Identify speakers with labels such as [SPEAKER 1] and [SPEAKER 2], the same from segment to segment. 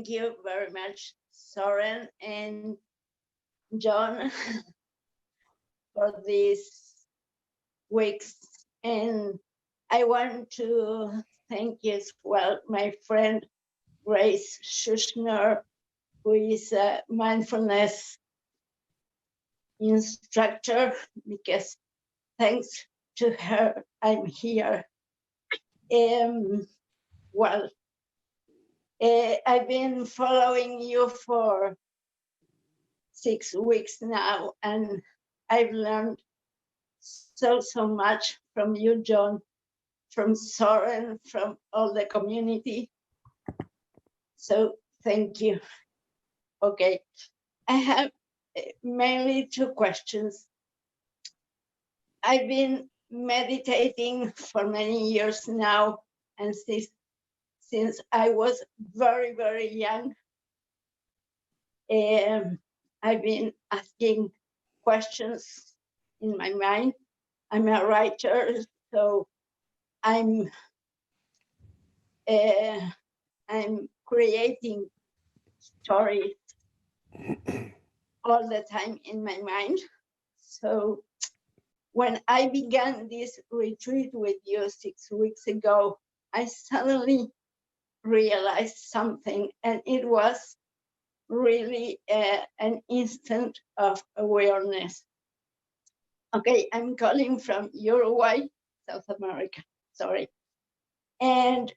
[SPEAKER 1] thank you very much, Soren and Jon, for these weeks. And I want to thank you as well, my friend Grace Schuschner, who is a mindfulness instructor, because thanks to her, I'm here. Well, I've been following you for 6 weeks now, and I've learned so much from you, Jon, from Soren, from all the community. So thank you. Okay, I have mainly 2 questions. I've been meditating for many years now, and since I was very, very young, I've been asking questions in my mind. I'm a writer, so I'm creating stories all the time in my mind. So when I began this retreat with you 6 weeks ago, I suddenly realized something, and it was really an instant of awareness. Okay, I'm calling from Uruguay, South America, sorry. And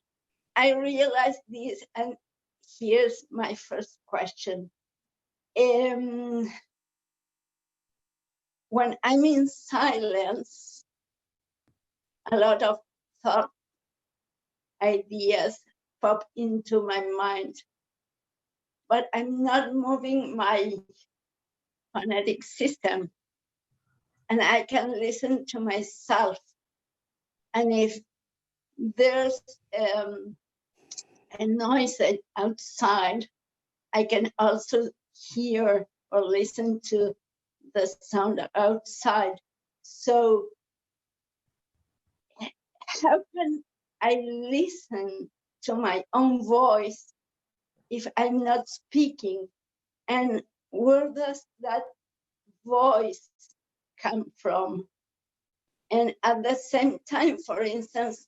[SPEAKER 1] I realized this, and here's my first question. When I'm in silence, a lot of thought ideas pop into my mind, but I'm not moving my phonetic system, and I can listen to myself. And if there's a noise outside, I can also hear or listen to the sound outside. So how can I listen to my own voice if I'm not speaking? And where does that voice come from? And at the same time, for instance,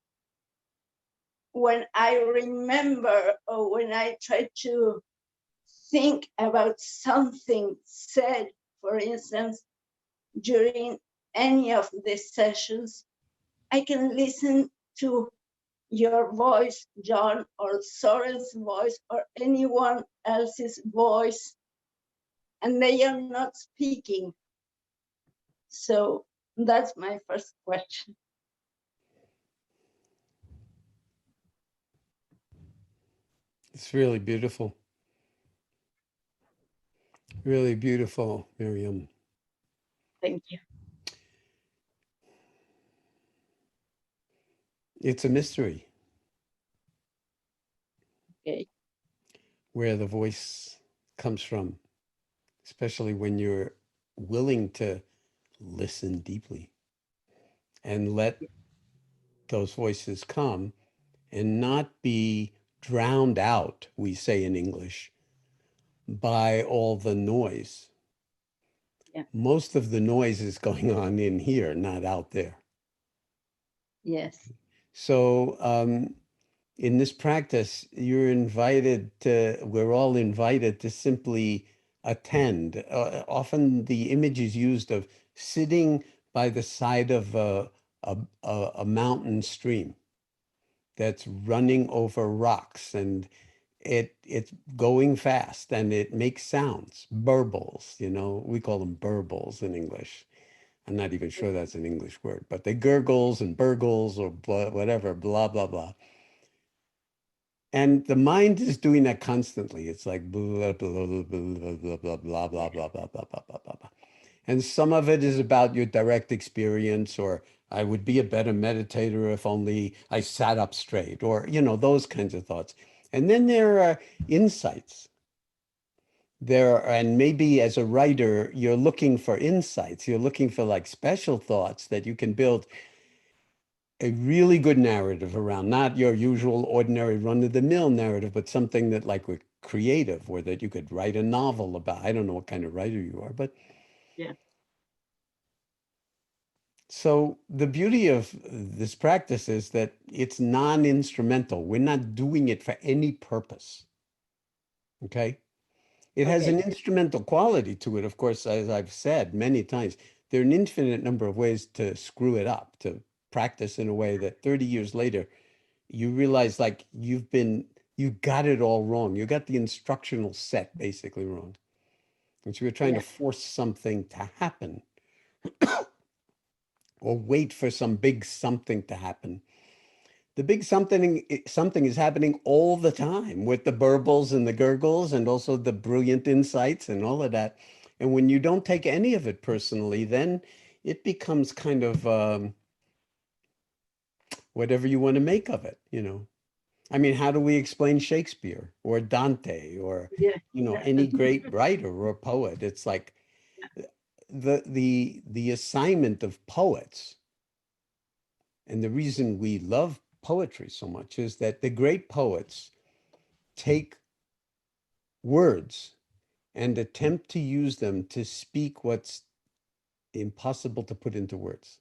[SPEAKER 1] when I remember or when I try to think about something said, for instance, during any of these sessions, I can listen to your voice, Jon, or Soren's voice, or anyone else's voice, and they are not speaking. So that's my first question.
[SPEAKER 2] It's really beautiful. Really beautiful, Miriam.
[SPEAKER 1] Thank you.
[SPEAKER 2] It's a mystery.
[SPEAKER 1] Okay.
[SPEAKER 2] Where the voice comes from, especially when you're willing to listen deeply and let those voices come and not be drowned out, we say in English, by all the noise.
[SPEAKER 1] Yeah.
[SPEAKER 2] Most of the noise is going on in here, not out there.
[SPEAKER 1] Yes.
[SPEAKER 2] So in this practice, you're invited to, we're all invited to simply attend. Often the image is used of sitting by the side of a mountain stream that's running over rocks, and it's going fast and it makes sounds, burbles, you know, we call them burbles in English. I'm not even sure that's an English word, but they gurgles and burgles or whatever, blah, blah, blah. And the mind is doing that constantly. It's like blah, blah, blah, blah, blah, blah, blah, blah, blah, blah, blah, blah, blah, blah, blah. And some of it is about your direct experience, or I would be a better meditator if only I sat up straight, or, you know, those kinds of thoughts. And then there are insights. And maybe as a writer, you're looking for insights. You're looking for like special thoughts that you can build a really good narrative around, not your usual ordinary run-of-the-mill narrative, but something that like would creative, or that you could write a novel about. I don't know what kind of writer you are, but
[SPEAKER 1] yeah,
[SPEAKER 2] so the beauty of this practice is that it's non-instrumental. We're not doing it for any purpose. Okay. It has
[SPEAKER 1] okay,
[SPEAKER 2] an instrumental quality to it, of course, as I've said many times. There are an infinite number of ways to screw it up, to practice in a way that 30 years later, you realize like you got it all wrong. You got the instructional set basically wrong. And so you're trying to
[SPEAKER 1] yeah,
[SPEAKER 2] force something to happen or wait for some big something to happen. The big something is happening all the time with the burbles and the gurgles and also the brilliant insights and all of that. And when you don't take any of it personally, then it becomes kind of whatever you want to make of it, you know. I mean, how do we explain Shakespeare or Dante or,
[SPEAKER 1] yeah,
[SPEAKER 2] you know,
[SPEAKER 1] yeah,
[SPEAKER 2] any great writer or poet? It's like the assignment of poets, and the reason we love poetry so much is that the great poets take words and attempt to use them to speak what's impossible to put into words.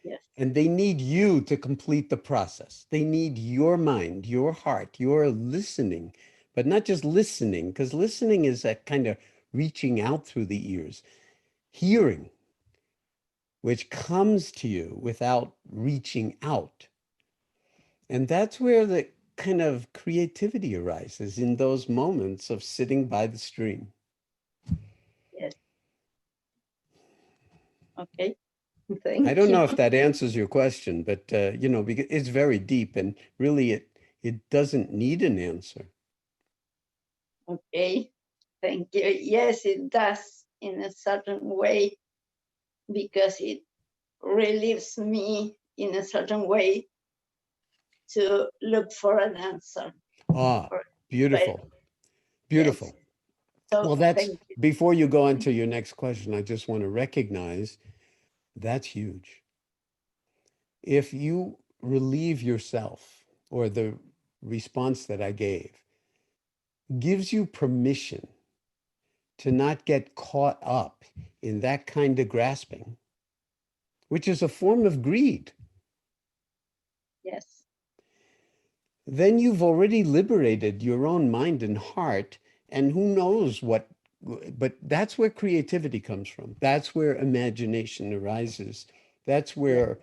[SPEAKER 1] yes,
[SPEAKER 2] And they need you to complete the process. They need your mind, your heart, your listening, but not just listening, because listening is that kind of reaching out through the ears. Hearing, which comes to you without reaching out. And that's where the kind of creativity arises, in those moments of sitting by the stream.
[SPEAKER 1] yes, okay,
[SPEAKER 2] I
[SPEAKER 1] thank
[SPEAKER 2] don't
[SPEAKER 1] you.
[SPEAKER 2] know if that answers your question, but you know, because it's very deep and really it doesn't need an answer.
[SPEAKER 1] Okay, thank you. Yes, it does in a certain way because it relieves me in a certain way to look for an answer.
[SPEAKER 2] Ah,
[SPEAKER 1] Or, but
[SPEAKER 2] beautiful.
[SPEAKER 1] yes,
[SPEAKER 2] Beautiful.
[SPEAKER 1] so
[SPEAKER 2] Well, that's
[SPEAKER 1] thank you.
[SPEAKER 2] before you go on to your next question, I just want to recognize that's huge. If you relieve yourself, or the response that I gave gives you permission to not get caught up in that kind of grasping, which is a form of greed,
[SPEAKER 1] Yes,
[SPEAKER 2] then you've already liberated your own mind and heart. And who knows what, but that's where creativity comes from. That's where imagination arises. That's
[SPEAKER 1] yeah,
[SPEAKER 2] where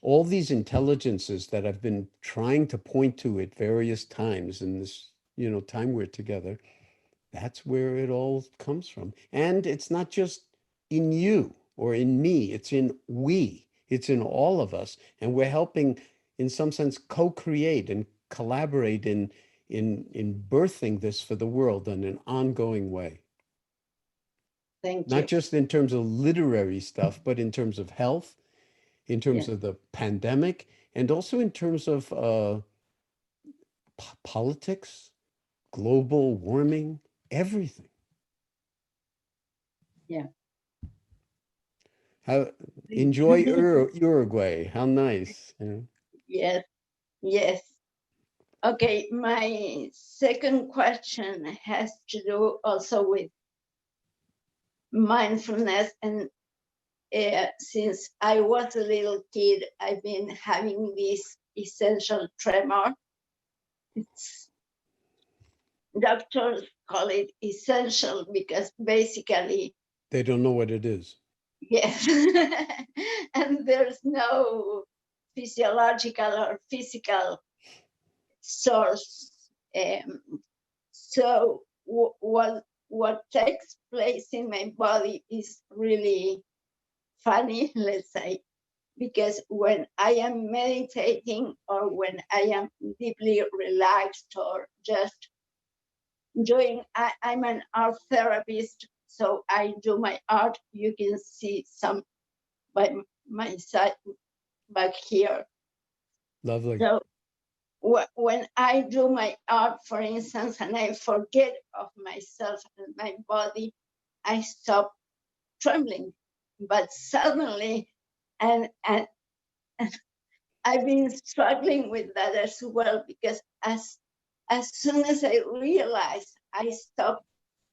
[SPEAKER 2] all these intelligences that I've been trying to point to at various times in this, you know, time we're together, that's where it all comes from. And it's not just in you or in me, it's in we, it's in all of us. And we're helping, in some sense, co-create and collaborate in birthing this for the world in an ongoing way.
[SPEAKER 1] thank
[SPEAKER 2] Not
[SPEAKER 1] you.
[SPEAKER 2] just in terms of literary stuff, but in terms of health, in
[SPEAKER 1] Yeah,
[SPEAKER 2] terms of the pandemic, and also in terms of politics, global warming, everything.
[SPEAKER 1] yeah.
[SPEAKER 2] How enjoy Uruguay. How nice. You know?
[SPEAKER 1] Yes, yes. Okay, my second question has to do also with mindfulness. And since I was a little kid, I've been having this essential tremor. It's, doctors call it essential because basically,
[SPEAKER 2] They don't know what it is.
[SPEAKER 1] yes, and there's no physiological or physical source. So what takes place in my body is really funny, let's say, because when I am meditating or when I am deeply relaxed or just doing, I'm an art therapist, so I do my art. You can see some by my side back here.
[SPEAKER 2] Lovely.
[SPEAKER 1] So when I do my art, for instance, and I forget of myself and my body, I stop trembling. But suddenly, and I've been struggling with that as well because as as soon as I realized I stopped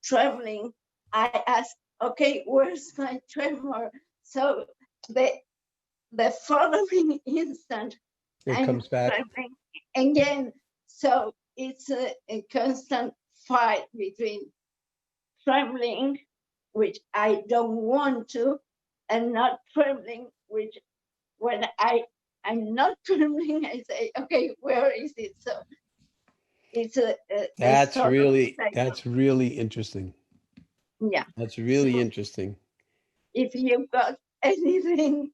[SPEAKER 1] trembling, I asked, okay, where's my tremor? So the following instant,
[SPEAKER 2] It
[SPEAKER 1] I'm
[SPEAKER 2] comes back.
[SPEAKER 1] trembling again. So it's a constant fight between trembling, which I don't want to, and not trembling, which when I'm not trembling, I say, okay, where is it? So it's a
[SPEAKER 2] That's
[SPEAKER 1] sort of
[SPEAKER 2] really,
[SPEAKER 1] cycle.
[SPEAKER 2] that's really interesting.
[SPEAKER 1] Yeah.
[SPEAKER 2] That's
[SPEAKER 1] So
[SPEAKER 2] really interesting.
[SPEAKER 1] if you've got anything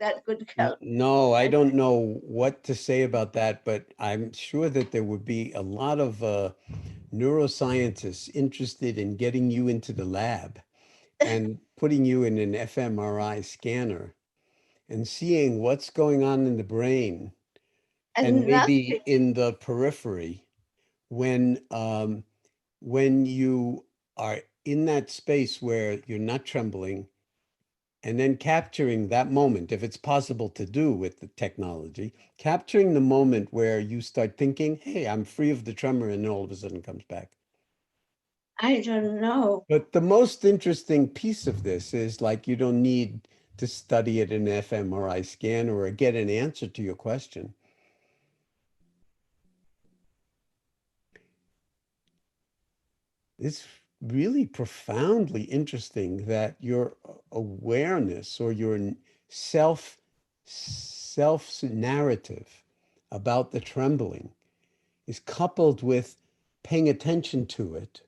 [SPEAKER 1] that could help,
[SPEAKER 2] No, I
[SPEAKER 1] I
[SPEAKER 2] don't know what to say about that, but I'm sure that there would be a lot of neuroscientists interested in getting you into the lab and putting you in an fMRI scanner and seeing what's going on in the brain and
[SPEAKER 1] and
[SPEAKER 2] maybe
[SPEAKER 1] nothing.
[SPEAKER 2] in the periphery when when you are in that space where you're not trembling and then capturing that moment, if it's possible to do with the technology, capturing the moment where you start thinking, hey, I'm free of the tremor, and then all of a sudden it comes back.
[SPEAKER 1] I don't know.
[SPEAKER 2] But the most interesting piece of this is like you don't need to study it in an fMRI scan or get an answer to your question. It's really profoundly interesting that your awareness or your self narrative about the trembling is coupled with paying attention to it.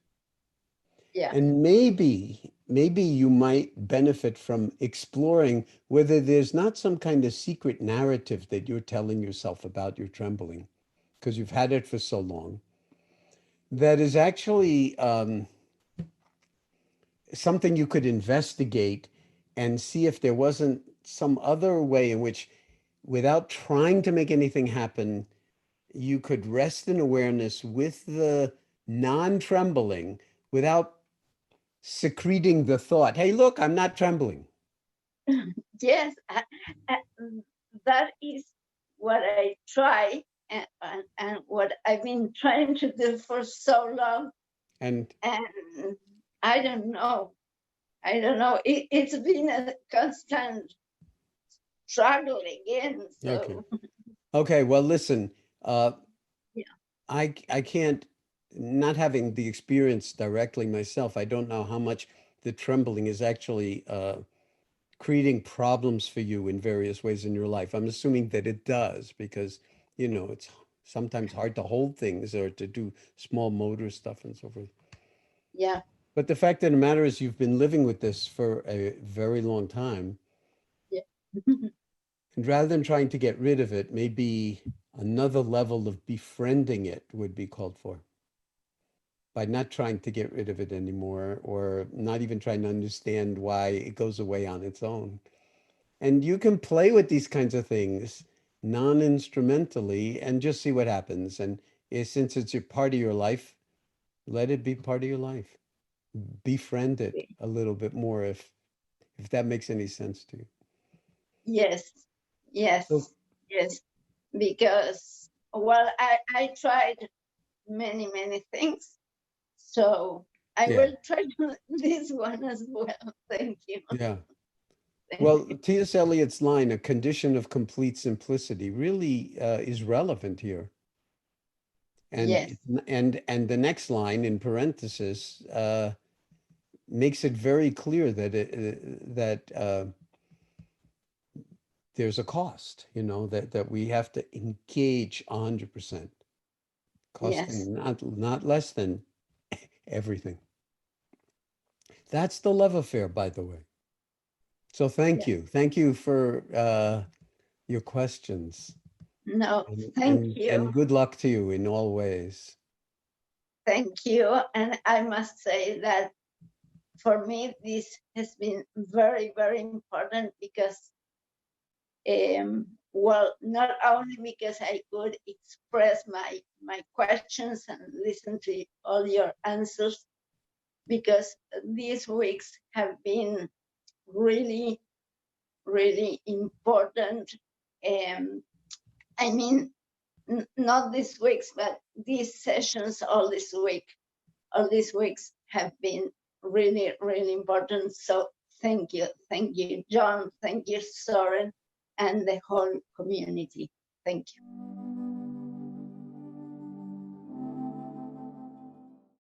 [SPEAKER 1] Yeah,
[SPEAKER 2] And maybe you might benefit from exploring whether there's not some kind of secret narrative that you're telling yourself about your trembling, because you've had it for so long, that is actually something you could investigate and see if there wasn't some other way in which, without trying to make anything happen, you could rest in awareness with the non-trembling without secreting the thought, hey, look, I'm not trembling.
[SPEAKER 1] yes, that is what I try and what I've been trying to do for so long.
[SPEAKER 2] And
[SPEAKER 1] And I don't know. I don't know. It's been a constant struggle again.
[SPEAKER 2] okay.
[SPEAKER 1] So
[SPEAKER 2] Okay, well, listen, uh,
[SPEAKER 1] yeah,
[SPEAKER 2] I can't, not having the experience directly myself, I don't know how much the trembling is actually creating problems for you in various ways in your life. I'm assuming that it does because, it's sometimes hard to hold things or to do small motor stuff and so forth.
[SPEAKER 1] yeah,
[SPEAKER 2] But the fact of the matter is you've been living with this for a very long time.
[SPEAKER 1] yeah.
[SPEAKER 2] And rather than trying to get rid of it, maybe another level of befriending it would be called for by not trying to get rid of it anymore or not even trying to understand why it goes away on its own. And you can play with these kinds of things non-instrumentally and just see what happens. And since it's a part of your life, let it be part of your life. Befriend it a little bit more if that makes any sense to you.
[SPEAKER 1] Yes,
[SPEAKER 2] So
[SPEAKER 1] yes, yes. Because well, I tried many things. So I
[SPEAKER 2] yeah,
[SPEAKER 1] will try this one as well. Thank you.
[SPEAKER 2] yeah.
[SPEAKER 1] Thank
[SPEAKER 2] Well,
[SPEAKER 1] you.
[SPEAKER 2] T.S. Eliot's line, a condition of complete simplicity, really is relevant here.
[SPEAKER 1] Yes,
[SPEAKER 2] And the next line in parenthesis makes it very clear that there's a cost, that we have to engage 100%,
[SPEAKER 1] yes,
[SPEAKER 2] costing not less than everything. That's the love affair, by the way. So thank
[SPEAKER 1] yes.
[SPEAKER 2] you. Thank you for your questions.
[SPEAKER 1] No,
[SPEAKER 2] And,
[SPEAKER 1] thank
[SPEAKER 2] and
[SPEAKER 1] you.
[SPEAKER 2] and good luck to you in all ways.
[SPEAKER 1] Thank you. And I must say that for me, this has been very important because, well, not only because I could express my questions and listen to all your answers, because these weeks have been really important. I mean, not these weeks, but these sessions all this week, all these weeks have been really, really important. So thank you, Jon, thank you, Soren, and the whole community. Thank you.